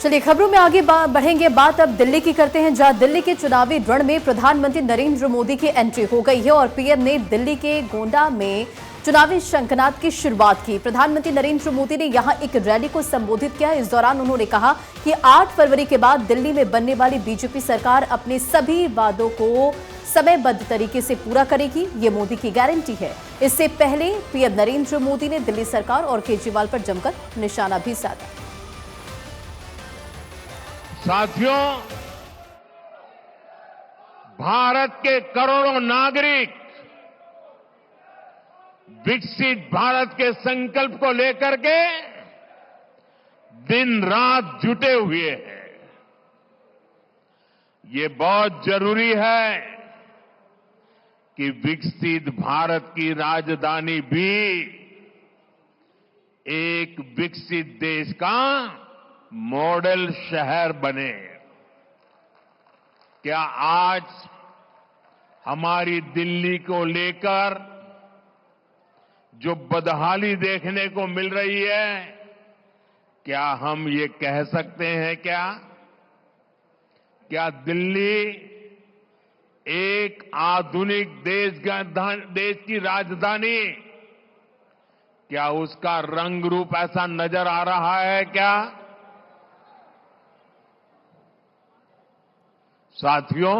चलिए खबरों में आगे बढ़ेंगे। बात अब दिल्ली की करते हैं, जहां दिल्ली के चुनावी रण में प्रधानमंत्री नरेंद्र मोदी की एंट्री हो गई है और पीएम ने दिल्ली के गोंडा में चुनावी शंखनाद की शुरुआत की। प्रधानमंत्री नरेंद्र मोदी ने यहां एक रैली को संबोधित किया। इस दौरान उन्होंने कहा कि 8 फरवरी के बाद दिल्ली में बनने वाली बीजेपी सरकार अपने सभी वादों को समयबद्ध तरीके से पूरा करेगी, ये मोदी की गारंटी है। इससे पहले पीएम नरेंद्र मोदी ने दिल्ली सरकार और केजरीवाल पर जमकर निशाना भी साधा। साथियों, भारत के करोड़ों नागरिक विकसित भारत के संकल्प को लेकर के दिन रात जुटे हुए हैं। ये बहुत जरूरी है कि विकसित भारत की राजधानी भी एक विकसित देश का मॉडल शहर बने। क्या आज हमारी दिल्ली को लेकर जो बदहाली देखने को मिल रही है, क्या हम ये कह सकते हैं क्या दिल्ली एक आधुनिक देश की राजधानी, क्या उसका रंग रूप ऐसा नजर आ रहा है क्या? साथियों,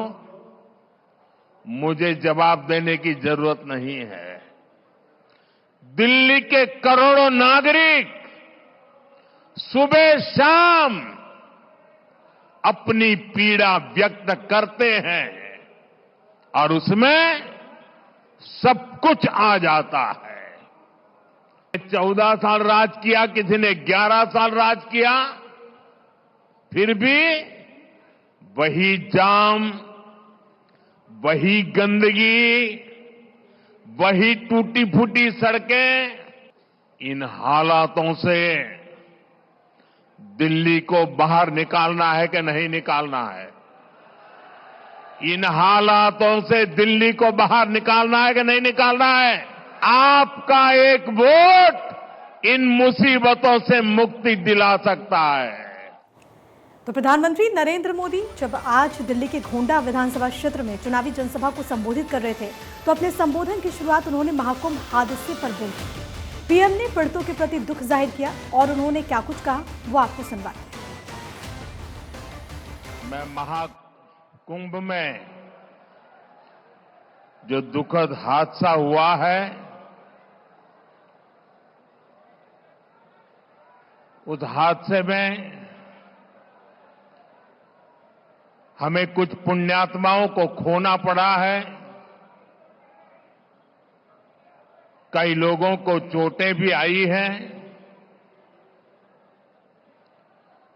मुझे जवाब देने की जरूरत नहीं है। दिल्ली के करोड़ों नागरिक सुबह शाम अपनी पीड़ा व्यक्त करते हैं और उसमें सब कुछ आ जाता है। 14 साल राज किया, किसी ने 11 साल राज किया, फिर भी वही जाम, वही गंदगी, वही टूटी फूटी सड़कें। इन हालातों से दिल्ली को बाहर निकालना है कि नहीं निकालना है? इन हालातों से दिल्ली को बाहर निकालना है कि नहीं निकालना है? आपका एक वोट इन मुसीबतों से मुक्ति दिला सकता है। तो प्रधानमंत्री नरेंद्र मोदी जब आज दिल्ली के गोंडा विधानसभा क्षेत्र में चुनावी जनसभा को संबोधित कर रहे थे, तो अपने संबोधन की शुरुआत उन्होंने महाकुंभ हादसे पर बोल की। पीएम ने पीड़ितों के प्रति दुख जाहिर किया और उन्होंने क्या कुछ कहा, वो आपको सुनवाते हैं। मैं महाकुंभ में जो दुखद हादसा हुआ है, उस हादसे में हमें कुछ पुण्यात्माओं को खोना पड़ा है। कई लोगों को चोटें भी आई हैं।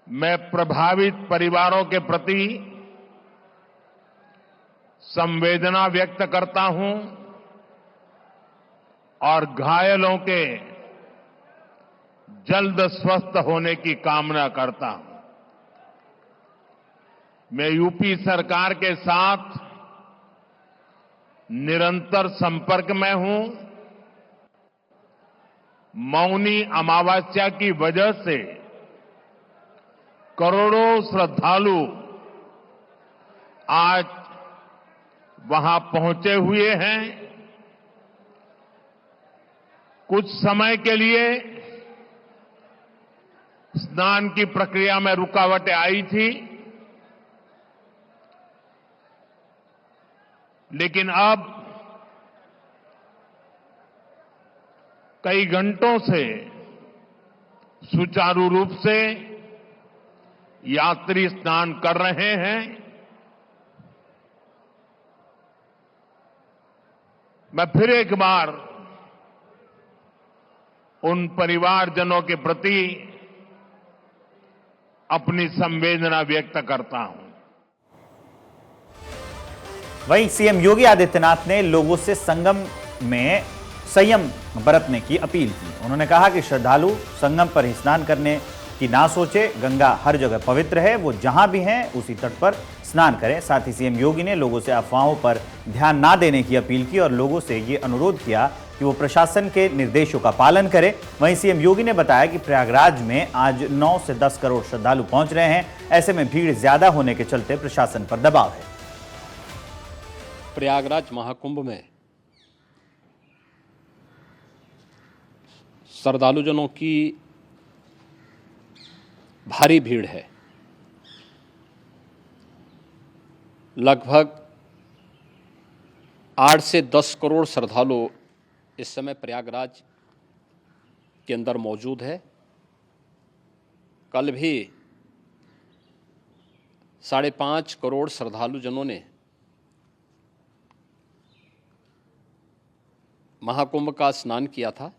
मैं प्रभावित परिवारों के प्रति संवेदना व्यक्त करता हूं और घायलों के जल्द स्वस्थ होने की कामना करता हूं। मैं यूपी सरकार के साथ निरंतर संपर्क में हूं। मौनी अमावस्या की वजह से करोड़ों श्रद्धालु आज वहां पहुंचे हुए हैं। कुछ समय के लिए स्नान की प्रक्रिया में रुकावटें आई थी, लेकिन अब कई घंटों से सुचारू रूप से यात्री स्नान कर रहे हैं। मैं फिर एक बार उन परिवारजनों के प्रति अपनी संवेदना व्यक्त करता हूं। वहीं सीएम योगी आदित्यनाथ ने लोगों से संगम में संयम बरतने की अपील की। उन्होंने कहा कि श्रद्धालु संगम पर ही स्नान करने की ना सोचे। गंगा हर जगह पवित्र है, वो जहां भी हैं उसी तट पर स्नान करें। साथ ही सीएम योगी ने लोगों से अफवाहों पर ध्यान ना देने की अपील की और लोगों से ये अनुरोध किया कि वो प्रशासन के निर्देशों का पालन करें। वहीं सीएम योगी ने बताया कि प्रयागराज में आज 9 से 10 करोड़ श्रद्धालु पहुंच रहे हैं। ऐसे में भीड़ ज्यादा होने के चलते प्रशासन पर दबाव है। प्रयागराज महाकुंभ में श्रद्धालुजनों की भारी भीड़ है। लगभग 8 से 10 करोड़ श्रद्धालु इस समय प्रयागराज के अंदर मौजूद है। कल भी 5.5 करोड़ श्रद्धालुजनों ने महाकुंभ का स्नान किया था।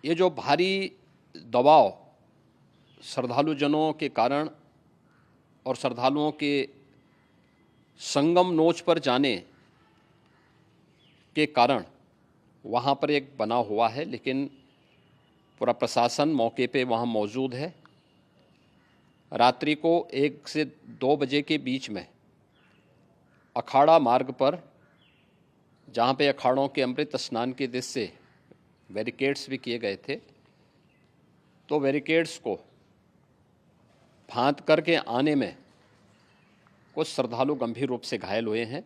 ये जो भारी दबाव श्रद्धालुजनों के कारण और श्रद्धालुओं के संगम नोच पर जाने के कारण वहाँ पर एक बना हुआ है, लेकिन पूरा प्रशासन मौके पे वहाँ मौजूद है। रात्रि को 1 से 2 बजे के बीच में अखाड़ा मार्ग पर, जहाँ पे अखाड़ों के अमृत स्नान के दृश्य से बैरिकेड्स भी किए गए थे, तो बैरिकेड्स को फांद करके आने में कुछ श्रद्धालु गंभीर रूप से घायल हुए हैं।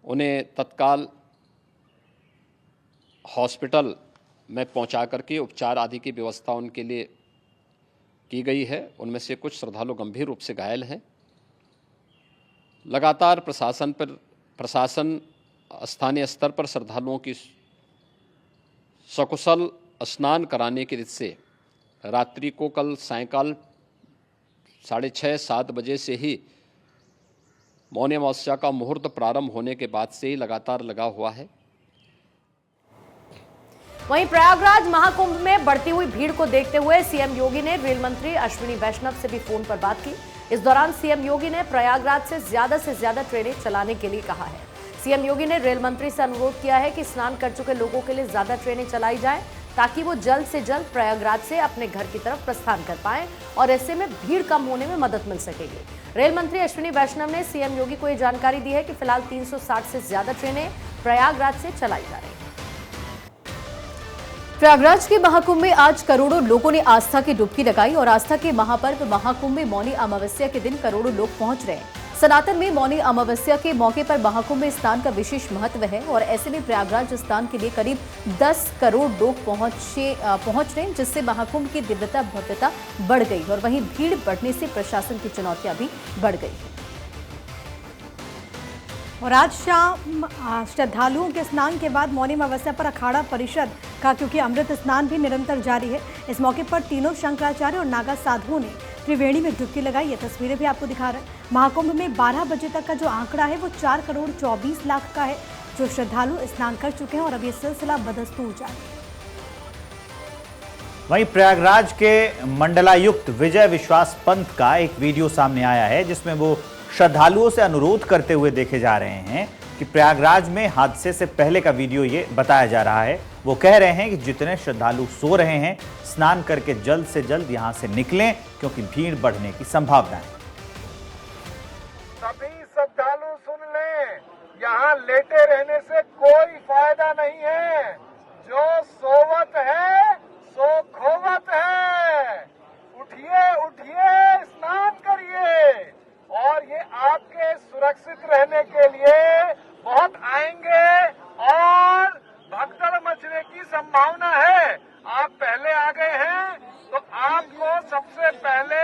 उन्हें तत्काल हॉस्पिटल में पहुंचा करके उपचार आदि की व्यवस्था उनके लिए की गई है। उनमें से कुछ श्रद्धालु गंभीर रूप से घायल हैं। लगातार प्रशासन स्थानीय स्तर पर श्रद्धालुओं की सकुशल स्नान कराने के दृष्टि से रात्रि को कल सायंकाल 6:30-7 बजे से ही मौनी अमावस्या का मुहूर्त प्रारंभ होने के बाद से ही लगातार लगा हुआ है। वहीं प्रयागराज महाकुंभ में बढ़ती हुई भीड़ को देखते हुए सीएम योगी ने रेल मंत्री अश्विनी वैष्णव से भी फोन पर बात की। इस दौरान सीएम योगी ने प्रयागराज से ज्यादा ट्रेनें चलाने के लिए कहा है। सीएम योगी ने रेल मंत्री से अनुरोध किया है कि स्नान कर चुके लोगों के लिए ज्यादा ट्रेनें चलाई जाएं, ताकि वो जल्द से जल्द प्रयागराज से अपने घर की तरफ प्रस्थान कर पाएं और ऐसे में भीड़ कम होने में मदद मिल सकेगी। रेल मंत्री अश्विनी वैष्णव ने सीएम योगी को ये जानकारी दी है कि फिलहाल 360 से ज्यादा ट्रेनें प्रयागराज से चलाई जा रही हैं। प्रयागराज के महाकुंभ में आज करोड़ों लोगों ने आस्था की डुबकी लगाई और आस्था के महापर्व महाकुंभ में मौनी अमावस्या के दिन करोड़ों लोग पहुंच रहे हैं। सनातन में मौनी अमावस्या के मौके पर महाकुंभ में स्नान का विशेष महत्व है और ऐसे में प्रयागराज स्नान के लिए करीब 10 करोड़ लोग पहुंच रहे हैं, जिससे महाकुंभ की दिव्यता भव्यता बढ़ गई और वहीं भीड़ बढ़ने से प्रशासन की चुनौतियां भी बढ़ गई है। और आज शाम श्रद्धालुओं के स्नान के बाद मौनी अमावस्या पर अखाड़ा परिषद का क्योंकि अमृत स्नान भी निरंतर जारी है, इस मौके पर तीनों शंकराचार्य और नागा साधुओं ने त्रिवेणी में डुबकी लगाई। ये तस्वीरें भी आपको दिखा रहे हैं। महाकुंभ में 12 बजे तक का जो आंकड़ा है वो 4 करोड़ 24 लाख का है, जो श्रद्धालु स्नान कर चुके हैं और अब ये सिलसिला बदस्तूर जारी है। वहीं प्रयागराज के मंडलायुक्त विजय विश्वास पंत का एक वीडियो सामने आया है, जिसमें वो श्रद्धालुओं से अनुरोध करते हुए देखे जा रहे हैं कि प्रयागराज में हादसे से पहले का वीडियो ये बताया जा रहा है। वो कह रहे हैं कि जितने श्रद्धालु सो रहे हैं, स्नान करके जल्द से जल्द यहां से निकलें, क्योंकि भीड़ बढ़ने की संभावना है। सभी श्रद्धालु सुन लें, यहाँ लेटे रहने से कोई फायदा नहीं है। जो सोवत है सो खोवत है। उठिए उठिए, स्नान करिए और ये आपके सुरक्षित रहने के लिए बहुत आएंगे और भगदड़ मचने की संभावना है। आप पहले आ गए हैं तो आपको सबसे पहले